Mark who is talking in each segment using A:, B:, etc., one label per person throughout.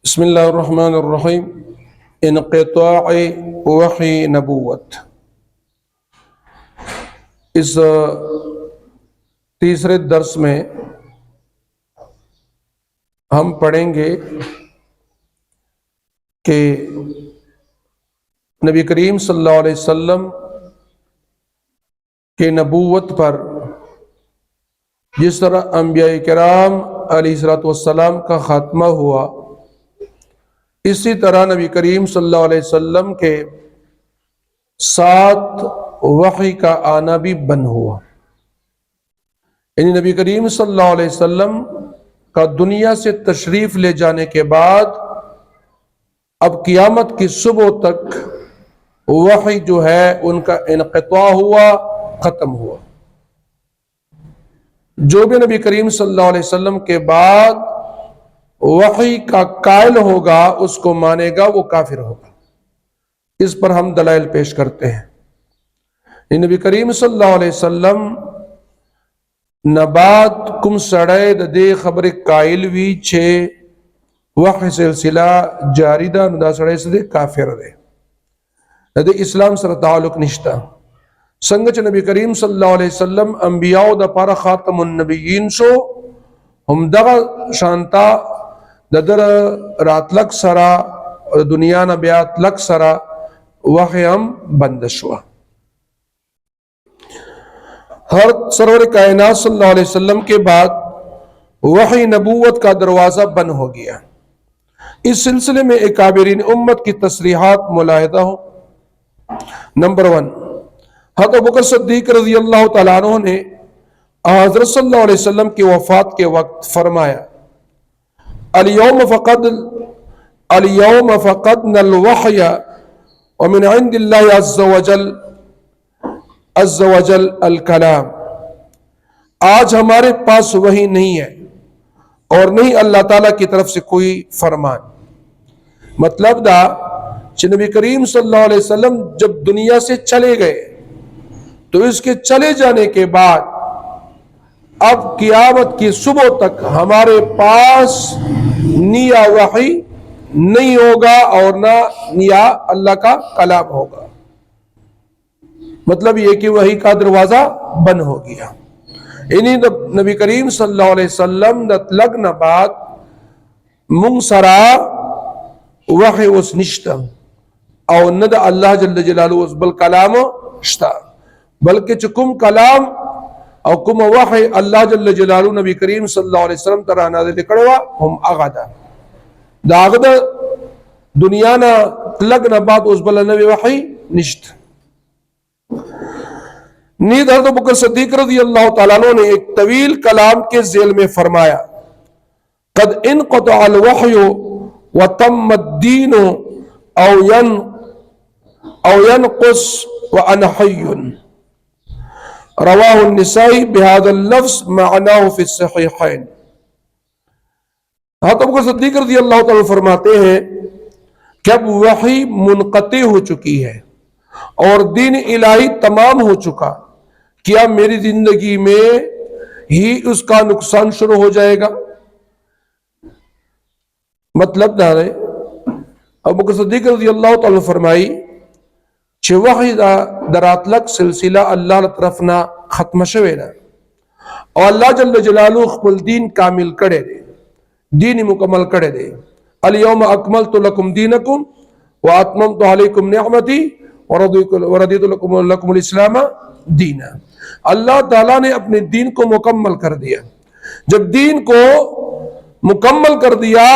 A: بسم اللہ الرحمن الرحیم۔ انقطاع وحی نبوت۔ اس تیسرے درس میں ہم پڑھیں گے کہ نبی کریم صلی اللہ علیہ وسلم کے نبوت پر جس طرح انبیاء کرام علیہ السلام کا خاتمہ ہوا، اسی طرح نبی کریم صلی اللہ علیہ وسلم کے ساتھ وحی کا آنا بھی بند ہوا۔ یعنی نبی کریم صلی اللہ علیہ وسلم کا دنیا سے تشریف لے جانے کے بعد اب قیامت کی صبح تک وحی جو ہے ان کا انقطاع ہوا، ختم ہوا۔ جو بھی نبی کریم صلی اللہ علیہ وسلم کے بعد وحی کا قائل ہوگا، اس کو مانے گا، وہ کافر ہوگا۔ اس پر ہم دلائل پیش کرتے ہیں۔ نبی کریم صلی اللہ علیہ وسلم نبات کم سڑے دے خبر قائل وی چھے وحی سلسلہ جاری دا ندا سڑے سے دے کافر دے دے اسلام سر تعلق نشتا۔ سنگچ نبی کریم صلی اللہ علیہ وسلم انبیاء دا پارا خاتم النبیین شو، ہم دغا شانتا در رات لک سرا اور دنیا نبیات لک سرا وحی ہم بند شوا۔ ہر سرور کائنات صلی اللہ علیہ وسلم کے بعد وحی نبوت کا دروازہ بند ہو گیا۔ اس سلسلے میں اکابرین امت کی تصریحات ملاحظہ ہو۔ نمبر 1، حضرت ابوبکر صدیق رضی اللہ تعالیٰ عنہ نے حضرت صلی اللہ علیہ وسلم کی وفات کے وقت فرمایا، اليوم فقدنا الوحی ومن عند اللہ عز وجل الکلام۔ آج ہمارے پاس وحی نہیں ہے اور نہیں اللہ تعالیٰ کی طرف سے کوئی فرمان۔ مطلب دا کہ نبی کریم صلی اللہ علیہ وسلم جب دنیا سے چلے گئے تو اس کے چلے جانے کے بعد اب قیامت کی صبح تک ہمارے پاس نیا وحی نہیں ہوگا اور نہ نیا اللہ کا کلام ہوگا۔ مطلب یہ کہ وحی کا دروازہ بند ہو گیا۔ انہی نبی کریم صلی اللہ علیہ وسلم لگنا بعد منگ سرا وحی اس نشتا او ند اللہ جل جلالہ اس بل کلام شتا، بلکہ چکم کلام او کم وحی اللہ جل جلالہ نبی کریم صلی اللہ علیہ وسلم ترہ نازل کروا ہم اغدا دا اغدا دنیا نا لگنا بعد اس بل نبی وحی نشت۔ نید حضرت ابوبکر صدیق رضی اللہ تعالیٰ عنہ نے ایک طویل کلام کے ذیل میں فرمایا، قد انقطع الوحی وتم الدین او ینقص وانا حی۔ رواہ النسائی بہذا اللفظ معناه فی الصحیحین۔ حضرت ابوبکر صدیق رضی اللہ تعالیٰ فرماتے ہیں کہ اب وحی منقطع ہو چکی ہے اور دین الہی تمام ہو چکا، کیا میری زندگی میں ہی اس کا نقصان شروع ہو جائے گا؟ مطلب نہ رہے ابوبکر صدیق رضی اللہ تعالیٰ فرمائی چھے وحی دراتلک سلسلہ اللہ طرفنا ختم شوے نا اور اللہ جل جلالہ خپل دین کامل کڑے دے، دین مکمل کڑے دے۔ الیوم اکملت لکم دینکم واتممت علیکم نعمتی وردیت لکم الاسلام دینا۔ اللہ تعالیٰ نے اپنے دین کو مکمل کر دیا۔ جب دین کو مکمل کر دیا،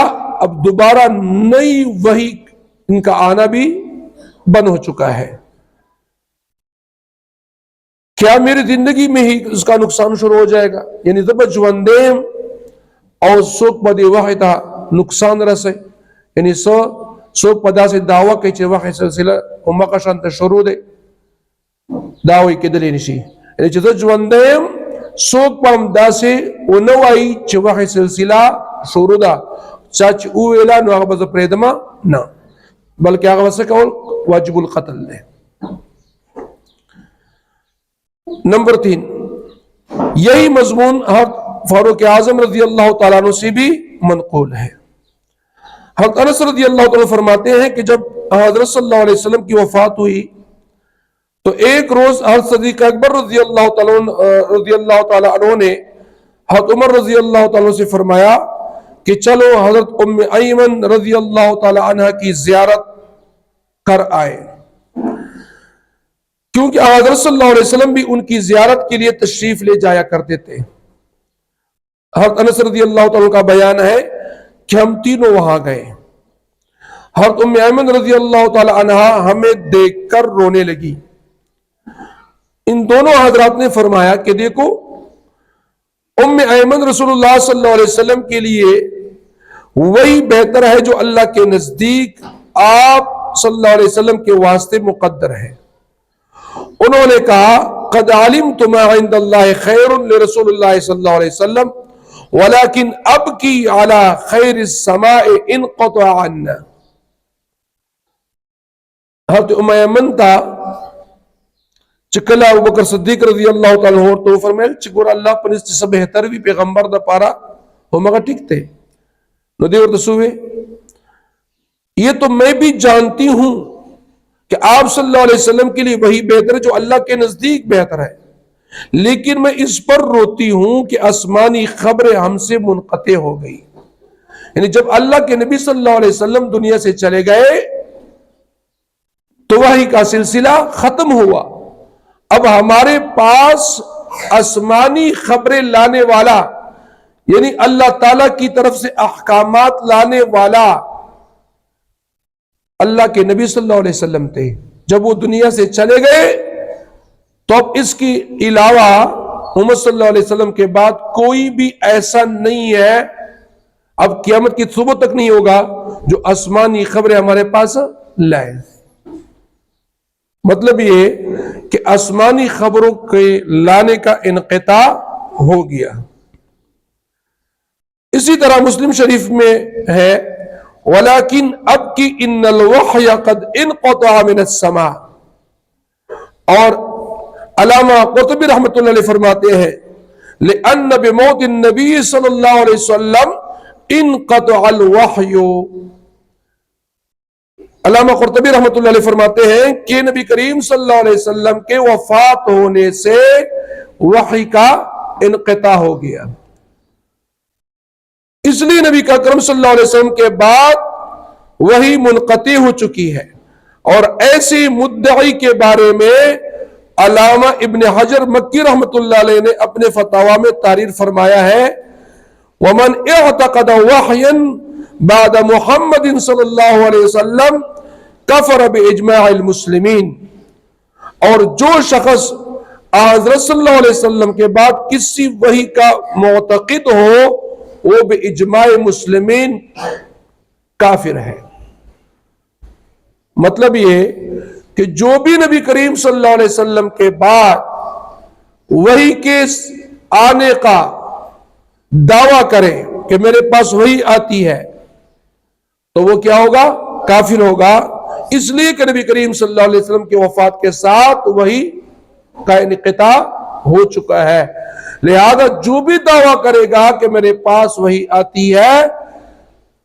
A: اب دوبارہ نئی وحی ان کا آنا بھی بند ہو چکا ہے۔ کیا میری زندگی میں ہی اس کا نقصان شروع ہو جائے گا؟ یعنی جب جوندیم اور سوک پدی وحی تا نقصان رسے، یعنی سوک پدا سے دعویٰ کہ وحی سلسلہ امہ کا شانت شروع دے دعوی کے دلی نشی، یعنی جب جوندیم سوک پام دا سے انوائی چھ وحی سلسلہ شروع دا چاچ اویلا نو آغا بزا پریدما نا، بلکہ آغا بزا کول واجب القتل لے۔ نمبر 3، یہی مضمون فاروق اعظم رضی اللہ تعالیٰ عنہ سے بھی منقول ہے۔ حضرت انس رضی اللہ تعالیٰ فرماتے ہیں کہ جب حضرت صلی اللہ علیہ وسلم کی وفات ہوئی تو ایک روز حضرت صدیق اکبر رضی اللہ تعالیٰ عنہ نے حضرت عمر رضی اللہ تعالیٰ سے فرمایا کہ چلو حضرت ام ایمن رضی اللہ تعالیٰ عنہ کی زیارت کر آئے، کیونکہ حضرت صلی اللہ علیہ وسلم بھی ان کی زیارت کے لیے تشریف لے جایا کرتے تھے۔ حضرت انس رضی اللہ تعالیٰ کا بیان ہے کہ ہم تینوں وہاں گئے۔ حضرت ام ایمن رضی اللہ تعالیٰ عنہ ہمیں دیکھ کر رونے لگی۔ ان دونوں حضرات نے فرمایا کہ دیکھو ام ایمن رسول اللہ صلی اللہ علیہ وسلم کے لیے وہی بہتر ہے جو اللہ کے نزدیک آپ صلی اللہ علیہ وسلم کے واسطے مقدر ہے۔ انہوں نے کہا قد علمت ما عند اللہ خیر لرسول اللہ صلی اللہ علیہ وسلم ولكن ابکی علی خیر السماء انقطع عنا۔ حضرت ام ایمن تا چکلا ابو بکر صدیق رضی اللہ تعالیٰ عنہ تو فرمائے چکور اللہ پنستی سب بہتر بھی پیغمبر دا پارا ہو مگا ٹھیک تھے نو دیور تسوے یہ تو میں بھی جانتی ہوں کہ آپ صلی اللہ علیہ وسلم کے لیے وہی بہتر ہے جو اللہ کے نزدیک بہتر ہے، لیکن میں اس پر روتی ہوں کہ آسمانی خبریں ہم سے منقطع ہو گئی۔ یعنی جب اللہ کے نبی صلی اللہ علیہ وسلم دنیا سے چلے گئے تو وحی کا سلسلہ ختم ہوا، اب ہمارے پاس آسمانی خبریں لانے والا یعنی اللہ تعالی کی طرف سے احکامات لانے والا اللہ کے نبی صلی اللہ علیہ وسلم تھے۔ جب وہ دنیا سے چلے گئے تو اب اس کے علاوہ محمد صلی اللہ علیہ وسلم کے بعد کوئی بھی ایسا نہیں ہے، اب قیامت کی صبح تک نہیں ہوگا جو آسمانی خبریں ہمارے پاس لائے۔ مطلب یہ کہ آسمانی خبروں کے لانے کا انقطاع ہو گیا۔ اسی طرح مسلم شریف میں ہے وَلَكِنْ أَبْكِي إِنَّ الْوَحْيَ قَدْ انْقَطَعَ مِنَ السَّمَاءِ، اور علامہ قرطبی رحمۃ اللہ علیہ فرماتے ہیں لِأَنَّ بِمَوْتِ النَّبِيِّ صلی اللہ علیہ وسلم انقطع الوحی۔ علامہ قرطبی رحمۃ اللہ علیہ فرماتے ہیں کہ نبی کریم صلی اللہ علیہ وسلم کے وفات ہونے سے وحی کا انقطاع ہو گیا، اس لیے نبی کا اکرم صلی اللہ علیہ وسلم کے بعد وحی منقطع ہو چکی ہے۔ اور ایسی مدعی کے بارے میں علامہ ابن حجر مکی رحمۃ اللہ علیہ نے اپنے فتاوی میں تحریر فرمایا ہے وَمَنْ اعتقد وحيا بعد محمد صلی اللہ علیہ وسلم کفر باجماع المسلمین، اور جو شخص حضرت صلی اللہ علیہ وسلم کے بعد کسی وحی کا معتقد ہو وہ باجماع مسلمین کافر ہے۔ مطلب یہ کہ جو بھی نبی کریم صلی اللہ علیہ وسلم کے بعد وحی کے آنے کا دعویٰ کرے کہ میرے پاس وحی آتی ہے تو وہ کیا ہوگا؟ کافر ہوگا، اس لیے کہ نبی کریم صلی اللہ علیہ وسلم کی وفات کے ساتھ وحی کا انقطاع ہو چکا ہے۔ لہذا جو بھی دعویٰ کرے گا کہ میرے پاس وحی آتی ہے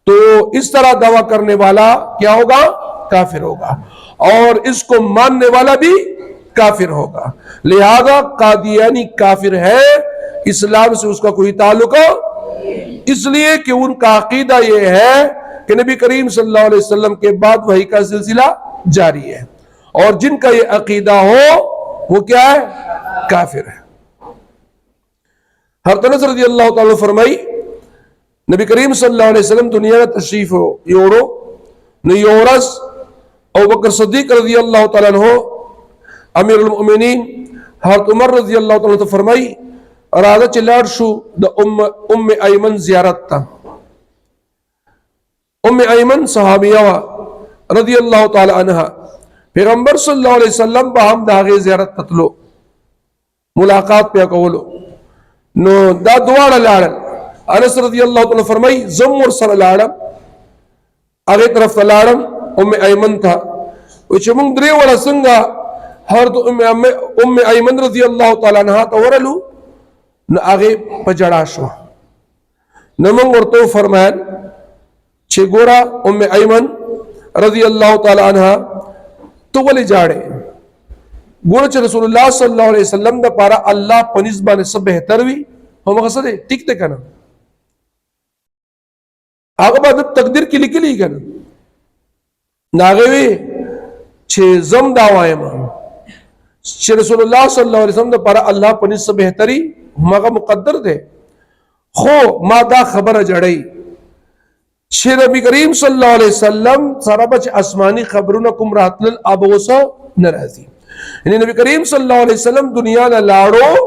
A: تو اس طرح دعویٰ کرنے والا کیا ہوگا؟ کافر ہوگا، اور اس کو ماننے والا بھی کافر ہوگا۔ لہذا قادیانی کافر ہے، اسلام سے اس کا کوئی تعلق اس لیے کہ ان کا عقیدہ یہ ہے کہ نبی کریم صلی اللہ علیہ وسلم کے بعد وحی کا سلسلہ جاری ہے، اور جن کا یہ عقیدہ ہو وہ کیا ہے؟ کافر ہے۔ حضرت انس رضی اللہ تعالیٰ فرمائی نبی کریم صلی اللہ علیہ وسلم دنیا میں تشریف ہو یورو نیورس ابو بکر صدیق رضی اللہ تعالیٰ عنہ امیر المؤمنین حضرت عمر رضی اللہ تعالیٰ عنہ فرمائی راځه چې لاړ شو د ام ایمن زیارت ته۔ ام ایمن صحابیہ رضی اللہ تعالی عنہ پیغمبر صلی اللہ علیہ وسلم با هم داغه زیارت تتلو ملاقات پیا کولو نو دا دواړه لاړل۔ انس رضی اللہ تعالی فرمای زم ور سره لاړم هغه طرف ته لاړم ام ایمن تھا و چې موږ درې وړه څنګه حضرت ام ایمن رضی اللہ تعالی عنہ ته ورلو نو هغه په جړا شو، نو موږ ورته فرمایل چې ګورا ام ایمن رضی الله تعالی عنها تو ولې جاړې ګوره چې رسول الله صلی الله علیه وسلم د پاره الله پنځ باندې سب بهتر وي هم غسه دي ټیک ته کنه هغه بعد تقدیر کې لیکلي کنه ناغوي چې زم دا وایم چې رسول الله صلی الله علیه وسلم د پاره الله پنځ سب بهتري هغه مقدر ده خو ما دا خبره جړی چې نبی کریم صلی الله علیه وسلم سره بچ آسمانی خبرونه کوم راتل ابوسه ناراضي یعنی نبی کریم صلی الله علیه وسلم دنیا نه لاړو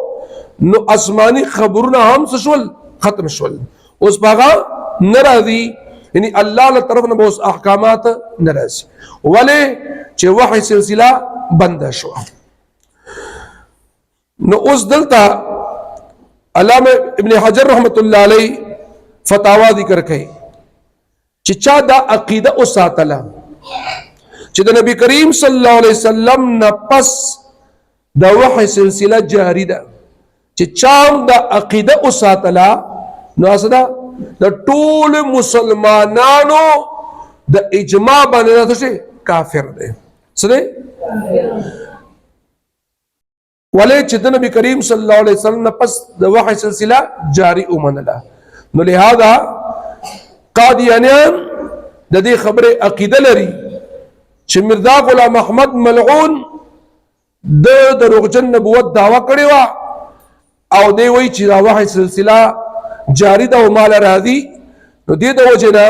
A: نو آسمانی خبرونه هم شول ختم شول اوس باغه ناراضي یعنی الله له طرف نه اوس احکامات ناراضي ولې چې وحی سلسله بند شو نو اوس دلته علامه ابن حجر رحمت الله علیه فتاوا ذکر کړي چې چا دا عقیده او ساتله چې د نبی کریم صلی الله علیه وسلم نه پس د وحی سلسله جاری ده چې چا دا عقیده او ساتله نو اسدا د ټول مسلمانانو د اجماع باندې څه کافر دی څه دی ولې چې د نبی کریم صلی الله علیه وسلم نه پس د وحی سلسله جاری ومنله نو لہذا قادیانیان د دې خبره عقیده لري چې مرزا غلام احمد ملعون د دروغجن نبوت دعوا کړې و او دی وی چې دا وحی سلسله جاری ده او مال راضي نو دې د وجنه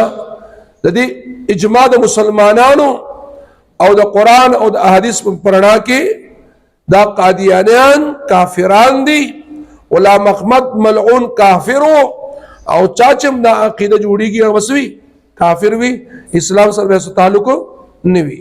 A: د دې اجماع د مسلمانانو او د قران او د احادیث په پرنا کې دا قادیانیان کافران دي غلام احمد ملعون کافر او چاچم دا عقیده جوړیږي او وسوي کافر وی اسلام سره تعلق نه وي